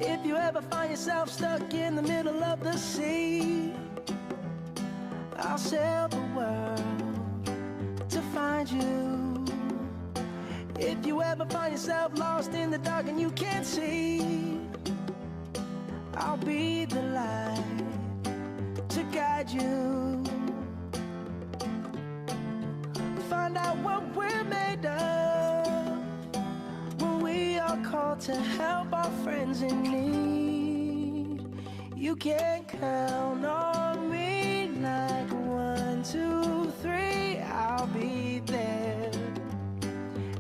If you ever find yourself stuck in the middle of the sea, I'll sail the world to find you. If you ever find yourself lost in the dark and you can't see, I'll be the light to guide you. Find out what we're made of when we are called to help our friends in need. You can count on me like 1, 2, 3, I'll be there.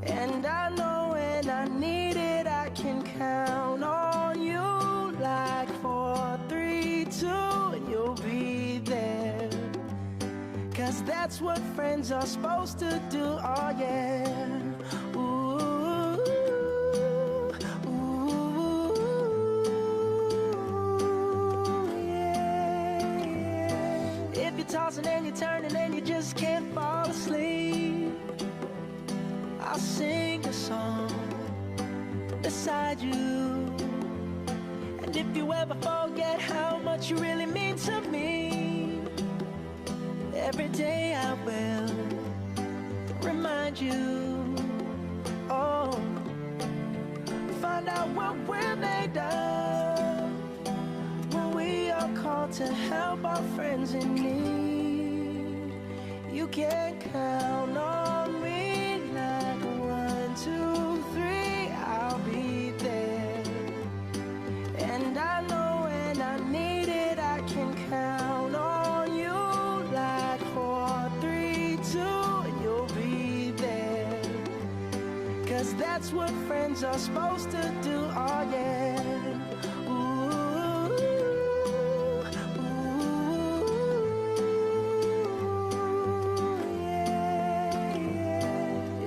And I know when I need it, I can count on you like 4, 3, 2, and you'll be there. 'Cause that's what friends are supposed to do, oh yeah. Ooh, ooh, yeah, yeah. If you're tossing and you're turning and you just can't fall asleep, I'll sing a song beside you. And if you ever forget how much you really mean to me, every day I will remind you. Oh, find out what we're made of when we are called to help our friends in need. You can count on me like 1, 2, 3, I'll be there. And I know when I need it, I can count on you like 4, 3, 2, and you'll be there. 'Cause that's what friends are supposed to do, oh yeah. Ooh, yeah, yeah.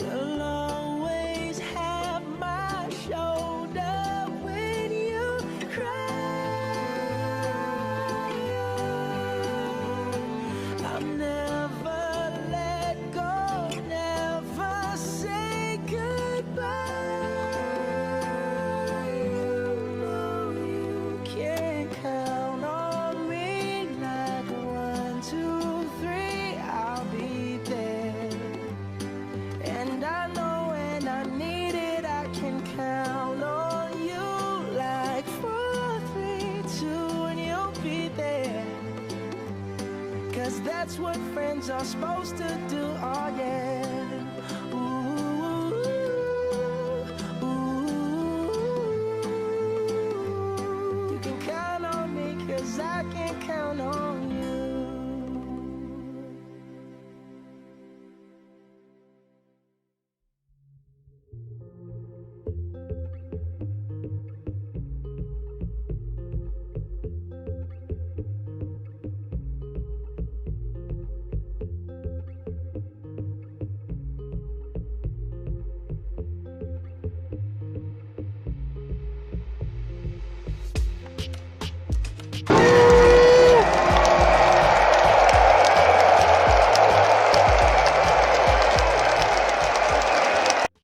You'll always have my shoulder when you cry. I'll never let go, never say goodbye. You know you can count on me like 1, 2, 3, I'll be there. And I know when I need it, I can count on you like 4, 3, 2, and you'll be there. 'Cause that's what friends are supposed to do, oh